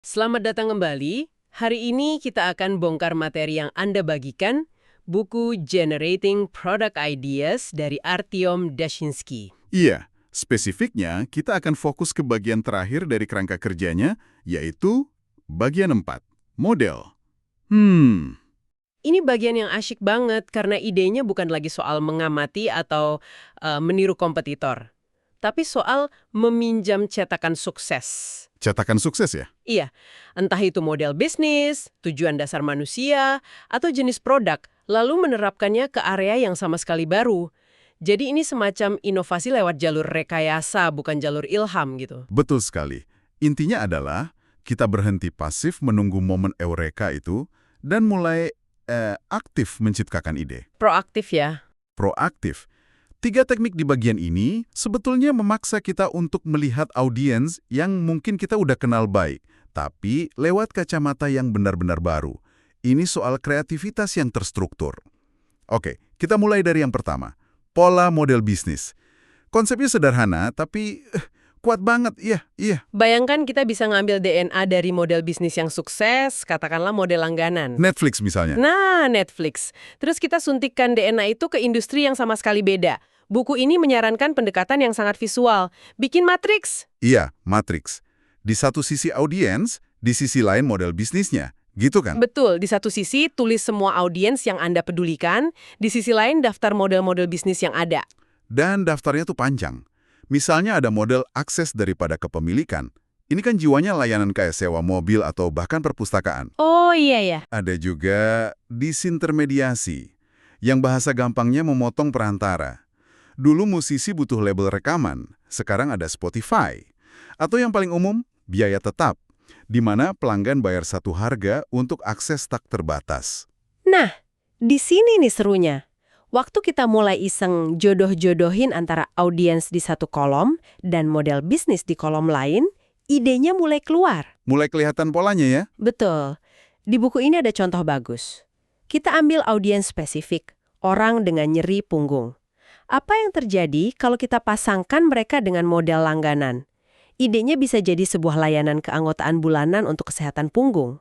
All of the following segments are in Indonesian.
Selamat datang kembali. Hari ini kita akan bongkar materi yang Anda bagikan, buku Generating Product Ideas dari Artyom Dashinsky. Iya, spesifiknya kita akan fokus ke bagian terakhir dari kerangka kerjanya, yaitu bagian 4, model. Ini bagian yang asyik banget karena idenya bukan lagi soal mengamati atau meniru kompetitor, tapi soal meminjam cetakan sukses. Cetakan sukses ya? Iya, entah itu model bisnis, tujuan dasar manusia, atau jenis produk, lalu menerapkannya ke area yang sama sekali baru. Jadi ini semacam inovasi lewat jalur rekayasa, bukan jalur ilham gitu. Betul sekali. Intinya adalah kita berhenti pasif menunggu momen eureka itu dan mulai aktif menciptakan ide. Proaktif ya. Proaktif. 3 teknik di bagian ini sebetulnya memaksa kita untuk melihat audiens yang mungkin kita udah kenal baik, tapi lewat kacamata yang benar-benar baru. Ini soal kreativitas yang terstruktur. Oke, kita mulai dari yang pertama. Pola model bisnis. Konsepnya sederhana, tapi kuat banget, iya. Bayangkan kita bisa ngambil DNA dari model bisnis yang sukses, katakanlah model langganan. Netflix misalnya. Nah, Netflix. Terus kita suntikkan DNA itu ke industri yang sama sekali beda. Buku ini menyarankan pendekatan yang sangat visual. Bikin matriks. Iya, matriks. Di satu sisi audiens, di sisi lain model bisnisnya. Gitu kan? Betul, di satu sisi tulis semua audiens yang Anda pedulikan, di sisi lain daftar model-model bisnis yang ada. Dan daftarnya tuh panjang. Misalnya ada model akses daripada kepemilikan. Ini kan jiwanya layanan kayak sewa mobil atau bahkan perpustakaan. Oh iya ya. Ada juga disintermediasi, yang bahasa gampangnya memotong perantara. Dulu musisi butuh label rekaman, sekarang ada Spotify. Atau yang paling umum, biaya tetap, di mana pelanggan bayar satu harga untuk akses tak terbatas. Nah, di sini nih serunya. Waktu kita mulai iseng jodoh-jodohin antara audiens di satu kolom dan model bisnis di kolom lain, idenya mulai keluar. Mulai kelihatan polanya ya? Betul. Di buku ini ada contoh bagus. Kita ambil audiens spesifik, orang dengan nyeri punggung. Apa yang terjadi kalau kita pasangkan mereka dengan model langganan? Idenya bisa jadi sebuah layanan keanggotaan bulanan untuk kesehatan punggung.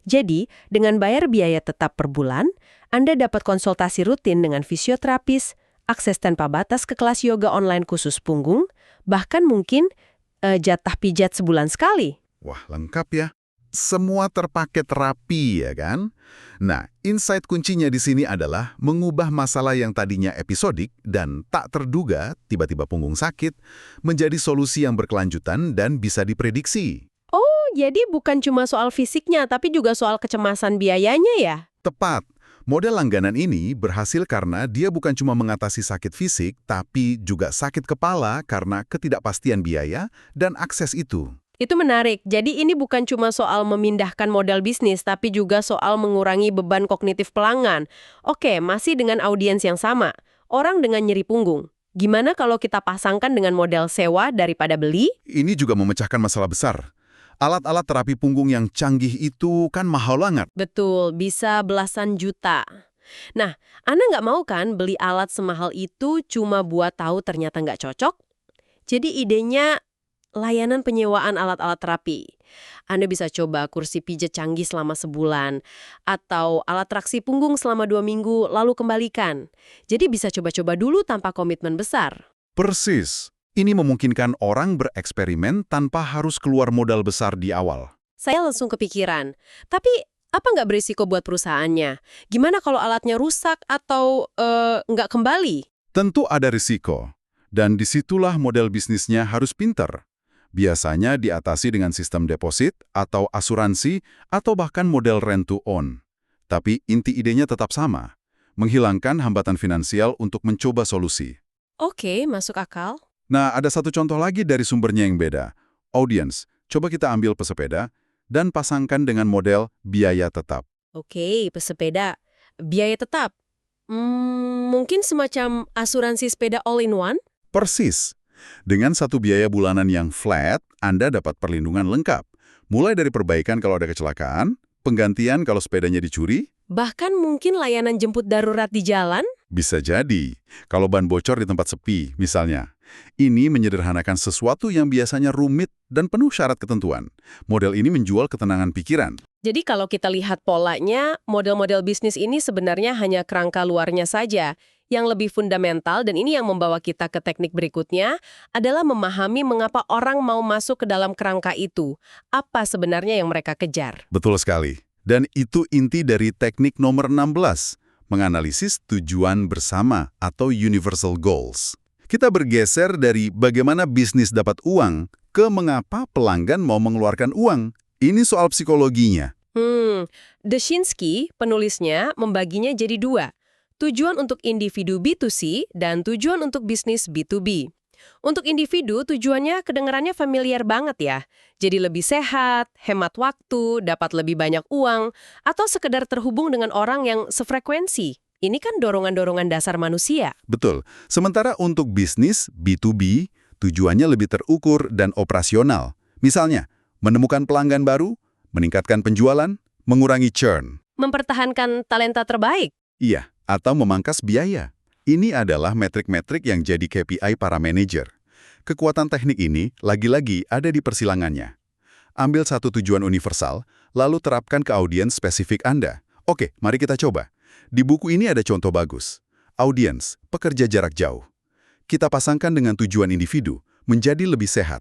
Jadi, dengan bayar biaya tetap per bulan, Anda dapat konsultasi rutin dengan fisioterapis, akses tanpa batas ke kelas yoga online khusus punggung, bahkan mungkin jatah pijat sebulan sekali. Wah, lengkap ya. Semua terpaket rapi ya kan? Nah, insight kuncinya di sini adalah mengubah masalah yang tadinya episodik dan tak terduga, tiba-tiba punggung sakit, menjadi solusi yang berkelanjutan dan bisa diprediksi. Oh, jadi bukan cuma soal fisiknya, tapi juga soal kecemasan biayanya ya? Tepat. Model langganan ini berhasil karena dia bukan cuma mengatasi sakit fisik, tapi juga sakit kepala karena ketidakpastian biaya dan akses itu. Itu menarik. Jadi ini bukan cuma soal memindahkan modal bisnis, tapi juga soal mengurangi beban kognitif pelanggan. Oke, masih dengan audiens yang sama. Orang dengan nyeri punggung. Gimana kalau kita pasangkan dengan model sewa daripada beli? Ini juga memecahkan masalah besar. Alat-alat terapi punggung yang canggih itu kan mahal banget. Betul, bisa belasan juta. Nah, Anda nggak mau kan beli alat semahal itu cuma buat tahu ternyata nggak cocok? Jadi idenya layanan penyewaan alat-alat terapi. Anda bisa coba kursi pijat canggih selama sebulan, atau alat traksi punggung selama 2 minggu, lalu kembalikan. Jadi bisa coba-coba dulu tanpa komitmen besar. Persis. Ini memungkinkan orang bereksperimen tanpa harus keluar modal besar di awal. Saya langsung kepikiran, tapi apa nggak berisiko buat perusahaannya? Gimana kalau alatnya rusak atau nggak kembali? Tentu ada risiko. Dan disitulah model bisnisnya harus pinter. Biasanya diatasi dengan sistem deposit atau asuransi atau bahkan model rent to own. Tapi inti idenya tetap sama, menghilangkan hambatan finansial untuk mencoba solusi. Oke, masuk akal. Nah, ada satu contoh lagi dari sumbernya yang beda. Audience, coba kita ambil pesepeda dan pasangkan dengan model biaya tetap. Oke, pesepeda. Biaya tetap. Mungkin semacam asuransi sepeda all-in-one? Persis. Dengan satu biaya bulanan yang flat, Anda dapat perlindungan lengkap. Mulai dari perbaikan kalau ada kecelakaan, penggantian kalau sepedanya dicuri. Bahkan mungkin layanan jemput darurat di jalan? Bisa jadi, kalau ban bocor di tempat sepi, misalnya. Ini menyederhanakan sesuatu yang biasanya rumit dan penuh syarat ketentuan. Model ini menjual ketenangan pikiran. Jadi kalau kita lihat polanya, model-model bisnis ini sebenarnya hanya kerangka luarnya saja. Yang lebih fundamental, dan ini yang membawa kita ke teknik berikutnya, adalah memahami mengapa orang mau masuk ke dalam kerangka itu. Apa sebenarnya yang mereka kejar? Betul sekali. Dan itu inti dari teknik nomor 16, menganalisis tujuan bersama atau universal goals. Kita bergeser dari bagaimana bisnis dapat uang ke mengapa pelanggan mau mengeluarkan uang. Ini soal psikologinya. Dushinsky, penulisnya, membaginya jadi dua. Tujuan untuk individu B2C dan tujuan untuk bisnis B2B. Untuk individu, tujuannya kedengarannya familiar banget ya. Jadi lebih sehat, hemat waktu, dapat lebih banyak uang, atau sekedar terhubung dengan orang yang sefrekuensi. Ini kan dorongan-dorongan dasar manusia. Betul. Sementara untuk bisnis B2B, tujuannya lebih terukur dan operasional. Misalnya, menemukan pelanggan baru, meningkatkan penjualan, mengurangi churn. Mempertahankan talenta terbaik. Iya, atau memangkas biaya. Ini adalah metrik-metrik yang jadi KPI para manajer. Kekuatan teknik ini lagi-lagi ada di persilangannya. Ambil satu tujuan universal, lalu terapkan ke audiens spesifik Anda. Oke, mari kita coba. Di buku ini ada contoh bagus. Audiens, pekerja jarak jauh. Kita pasangkan dengan tujuan individu, menjadi lebih sehat.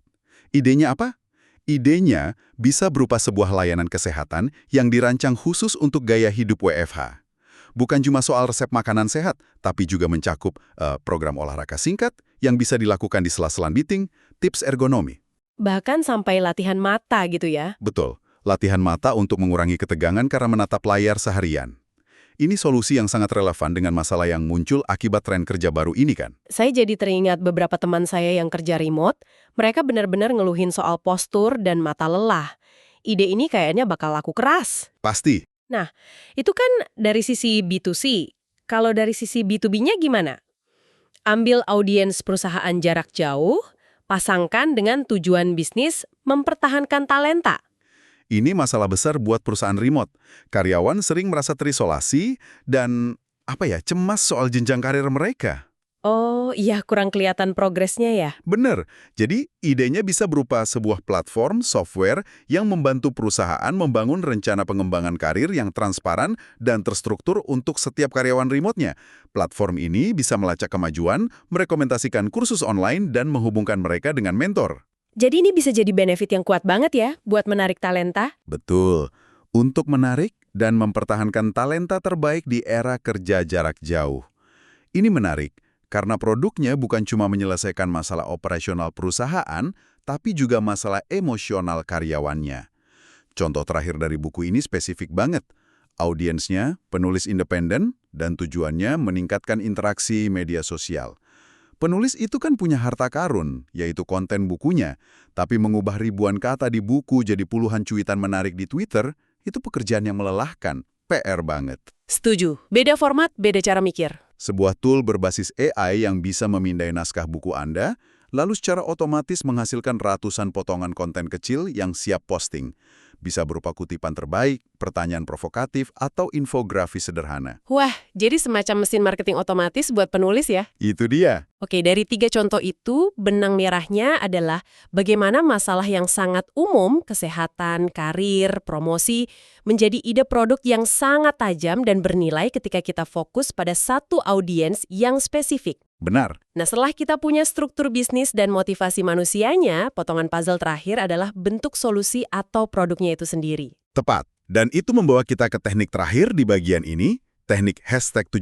Idenya apa? Idenya bisa berupa sebuah layanan kesehatan yang dirancang khusus untuk gaya hidup WFH. Bukan cuma soal resep makanan sehat, tapi juga mencakup program olahraga singkat yang bisa dilakukan di sela-sela meeting, tips ergonomi. Bahkan sampai latihan mata gitu ya. Betul, latihan mata untuk mengurangi ketegangan karena menatap layar seharian. Ini solusi yang sangat relevan dengan masalah yang muncul akibat tren kerja baru ini kan? Saya jadi teringat beberapa teman saya yang kerja remote, mereka benar-benar ngeluhin soal postur dan mata lelah. Ide ini kayaknya bakal laku keras. Pasti. Nah, itu kan dari sisi B2C. Kalau dari sisi B2B-nya gimana? Ambil audiens perusahaan jarak jauh, pasangkan dengan tujuan bisnis mempertahankan talenta. Ini masalah besar buat perusahaan remote. Karyawan sering merasa terisolasi dan cemas soal jenjang karir mereka. Oh, iya kurang kelihatan progresnya ya. Bener. Jadi, idenya bisa berupa sebuah platform software yang membantu perusahaan membangun rencana pengembangan karir yang transparan dan terstruktur untuk setiap karyawan remote-nya. Platform ini bisa melacak kemajuan, merekomendasikan kursus online, dan menghubungkan mereka dengan mentor. Jadi ini bisa jadi benefit yang kuat banget ya buat menarik talenta? Betul. Untuk menarik dan mempertahankan talenta terbaik di era kerja jarak jauh. Ini menarik. Karena produknya bukan cuma menyelesaikan masalah operasional perusahaan, tapi juga masalah emosional karyawannya. Contoh terakhir dari buku ini spesifik banget. Audiensnya penulis independen dan tujuannya meningkatkan interaksi media sosial. Penulis itu kan punya harta karun, yaitu konten bukunya, tapi mengubah ribuan kata di buku jadi puluhan cuitan menarik di Twitter, itu pekerjaan yang melelahkan, PR banget. Setuju. Beda format, beda cara mikir. Sebuah tool berbasis AI yang bisa memindai naskah buku Anda, lalu secara otomatis menghasilkan ratusan potongan konten kecil yang siap posting. Bisa berupa kutipan terbaik, pertanyaan provokatif, atau infografis sederhana. Wah, jadi semacam mesin marketing otomatis buat penulis ya? Itu dia. Oke, dari 3 contoh itu, benang merahnya adalah bagaimana masalah yang sangat umum, kesehatan, karir, promosi, menjadi ide produk yang sangat tajam dan bernilai ketika kita fokus pada satu audiens yang spesifik. Benar. Nah, setelah kita punya struktur bisnis dan motivasi manusianya, potongan puzzle terakhir adalah bentuk solusi atau produknya itu sendiri. Tepat. Dan itu membawa kita ke teknik terakhir di bagian ini, teknik #17,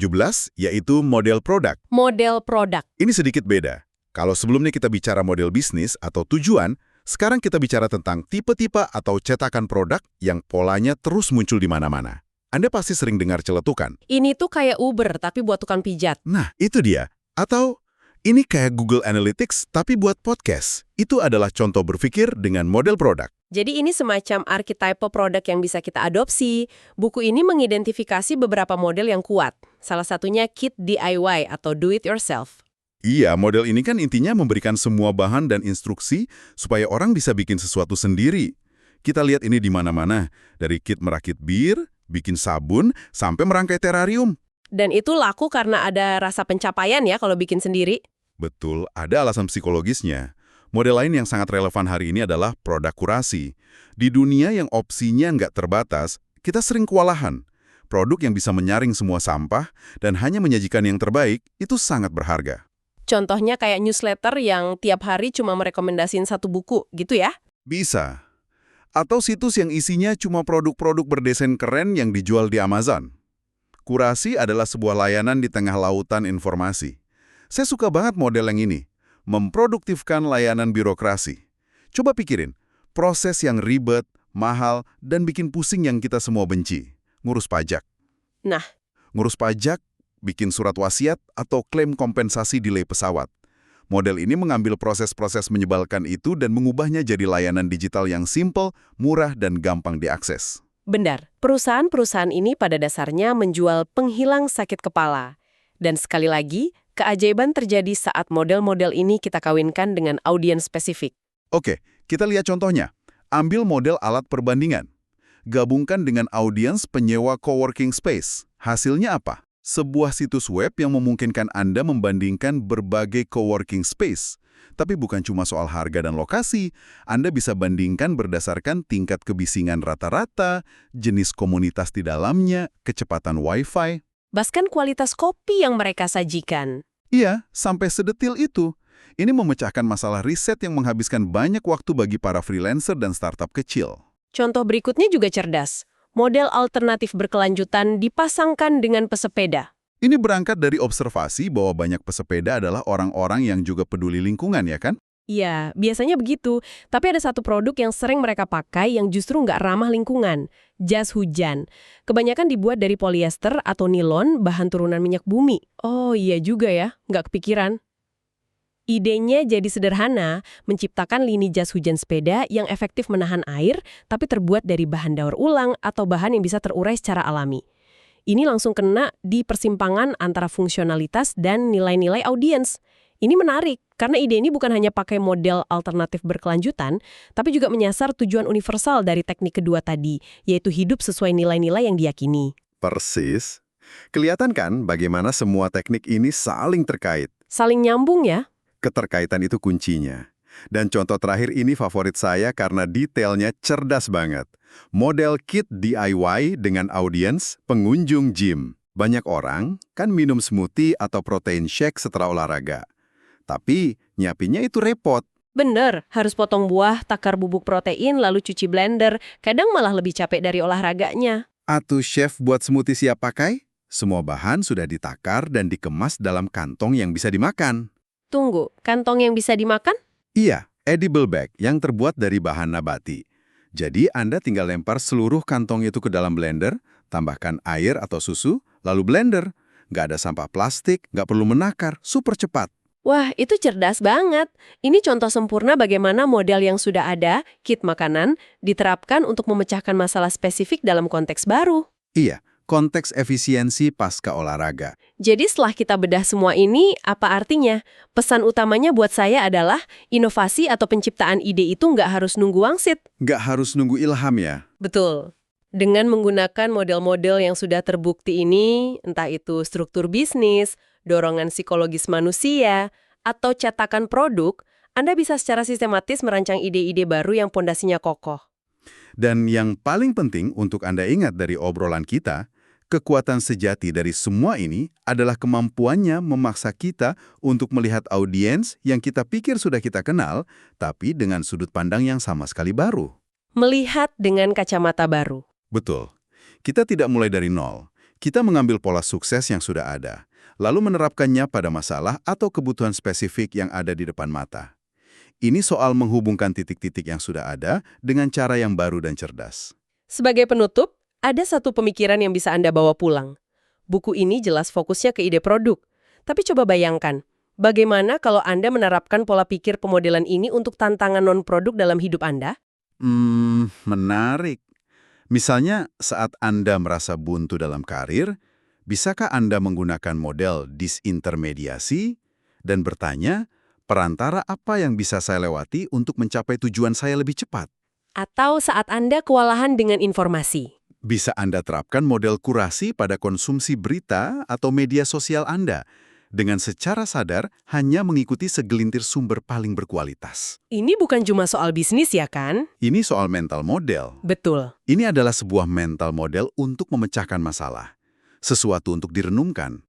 yaitu model produk. Model produk. Ini sedikit beda. Kalau sebelumnya kita bicara model bisnis atau tujuan, sekarang kita bicara tentang tipe-tipe atau cetakan produk yang polanya terus muncul di mana-mana. Anda pasti sering dengar celetukan. Ini tuh kayak Uber, tapi buat tukang pijat. Nah, itu dia. Atau ini kayak Google Analytics, tapi buat podcast. Itu adalah contoh berpikir dengan model produk. Jadi ini semacam archetype produk yang bisa kita adopsi. Buku ini mengidentifikasi beberapa model yang kuat. Salah satunya kit DIY atau do it yourself. Iya, model ini kan intinya memberikan semua bahan dan instruksi supaya orang bisa bikin sesuatu sendiri. Kita lihat ini di mana-mana, dari kit merakit bir, bikin sabun, sampai merangkai terarium. Dan itu laku karena ada rasa pencapaian ya kalau bikin sendiri. Betul, ada alasan psikologisnya. Model lain yang sangat relevan hari ini adalah produk kurasi. Di dunia yang opsinya nggak terbatas, kita sering kewalahan. Produk yang bisa menyaring semua sampah dan hanya menyajikan yang terbaik itu sangat berharga. Contohnya kayak newsletter yang tiap hari cuma merekomendasiin satu buku, gitu ya? Bisa. Atau situs yang isinya cuma produk-produk berdesain keren yang dijual di Amazon. Kurasi adalah sebuah layanan di tengah lautan informasi. Saya suka banget model yang ini, memproduktifkan layanan birokrasi. Coba pikirin, proses yang ribet, mahal, dan bikin pusing yang kita semua benci. Ngurus pajak. Nah, Ngurus pajak, bikin surat wasiat, atau klaim kompensasi delay pesawat. Model ini mengambil proses-proses menyebalkan itu dan mengubahnya jadi layanan digital yang simple, murah, dan gampang diakses. benar. Perusahaan-perusahaan ini pada dasarnya menjual penghilang sakit kepala. Dan sekali lagi, keajaiban terjadi saat model-model ini kita kawinkan dengan audiens spesifik. Oke, kita lihat contohnya. Ambil model alat perbandingan. Gabungkan dengan audiens penyewa coworking space. Hasilnya apa? Sebuah situs web yang memungkinkan Anda membandingkan berbagai coworking space. Tapi bukan cuma soal harga dan lokasi, Anda bisa bandingkan berdasarkan tingkat kebisingan rata-rata, jenis komunitas di dalamnya, kecepatan Wi-Fi. Bahkan kualitas kopi yang mereka sajikan. Iya, sampai sedetil itu. Ini memecahkan masalah riset yang menghabiskan banyak waktu bagi para freelancer dan startup kecil. Contoh berikutnya juga cerdas. Model alternatif berkelanjutan dipasangkan dengan pesepeda. Ini berangkat dari observasi bahwa banyak pesepeda adalah orang-orang yang juga peduli lingkungan, ya kan? Iya, biasanya begitu. Tapi ada satu produk yang sering mereka pakai yang justru nggak ramah lingkungan. Jas hujan. Kebanyakan dibuat dari polyester atau nilon, bahan turunan minyak bumi. Oh iya juga ya, nggak kepikiran. Idenya jadi sederhana, menciptakan lini jas hujan sepeda yang efektif menahan air, tapi terbuat dari bahan daur ulang atau bahan yang bisa terurai secara alami. Ini langsung kena di persimpangan antara fungsionalitas dan nilai-nilai audiens. Ini menarik, karena ide ini bukan hanya pakai model alternatif berkelanjutan, tapi juga menyasar tujuan universal dari teknik kedua tadi, yaitu hidup sesuai nilai-nilai yang diyakini. Persis. Kelihatan kan bagaimana semua teknik ini saling terkait. Saling nyambung ya? Keterkaitan itu kuncinya. Dan contoh terakhir ini favorit saya karena detailnya cerdas banget. Model kit DIY dengan audiens pengunjung gym. Banyak orang kan minum smoothie atau protein shake setelah olahraga. Tapi nyiapinnya itu repot. Bener, harus potong buah, takar bubuk protein, lalu cuci blender. Kadang malah lebih capek dari olahraganya. Atuh chef buat smoothie siap pakai? Semua bahan sudah ditakar dan dikemas dalam kantong yang bisa dimakan. Tunggu, kantong yang bisa dimakan? Iya, edible bag yang terbuat dari bahan nabati. Jadi Anda tinggal lempar seluruh kantong itu ke dalam blender, tambahkan air atau susu, lalu blender. Nggak ada sampah plastik, nggak perlu menakar, super cepat. Wah, itu cerdas banget. Ini contoh sempurna bagaimana model yang sudah ada, kit makanan, diterapkan untuk memecahkan masalah spesifik dalam konteks baru. Iya, konteks efisiensi pasca olahraga. Jadi setelah kita bedah semua ini, apa artinya? Pesan utamanya buat saya adalah inovasi atau penciptaan ide itu nggak harus nunggu wangsit. Nggak harus nunggu ilham ya. Betul. Dengan menggunakan model-model yang sudah terbukti ini, entah itu struktur bisnis, dorongan psikologis manusia, atau cetakan produk, Anda bisa secara sistematis merancang ide-ide baru yang pondasinya kokoh. Dan yang paling penting untuk Anda ingat dari obrolan kita, kekuatan sejati dari semua ini adalah kemampuannya memaksa kita untuk melihat audiens yang kita pikir sudah kita kenal, tapi dengan sudut pandang yang sama sekali baru. Melihat dengan kacamata baru. Betul. Kita tidak mulai dari nol. Kita mengambil pola sukses yang sudah ada, lalu menerapkannya pada masalah atau kebutuhan spesifik yang ada di depan mata. Ini soal menghubungkan titik-titik yang sudah ada dengan cara yang baru dan cerdas. Sebagai penutup, ada satu pemikiran yang bisa Anda bawa pulang. Buku ini jelas fokusnya ke ide produk. Tapi coba bayangkan, bagaimana kalau Anda menerapkan pola pikir pemodelan ini untuk tantangan non-produk dalam hidup Anda? Menarik. Misalnya saat Anda merasa buntu dalam karir, bisakah Anda menggunakan model disintermediasi dan bertanya, perantara apa yang bisa saya lewati untuk mencapai tujuan saya lebih cepat? Atau saat Anda kewalahan dengan informasi? Bisa Anda terapkan model kurasi pada konsumsi berita atau media sosial Anda. dengan secara sadar hanya mengikuti segelintir sumber paling berkualitas. Ini bukan cuma soal bisnis ya kan? Ini soal mental model. Betul. Ini adalah sebuah mental model untuk memecahkan masalah. Sesuatu untuk direnungkan.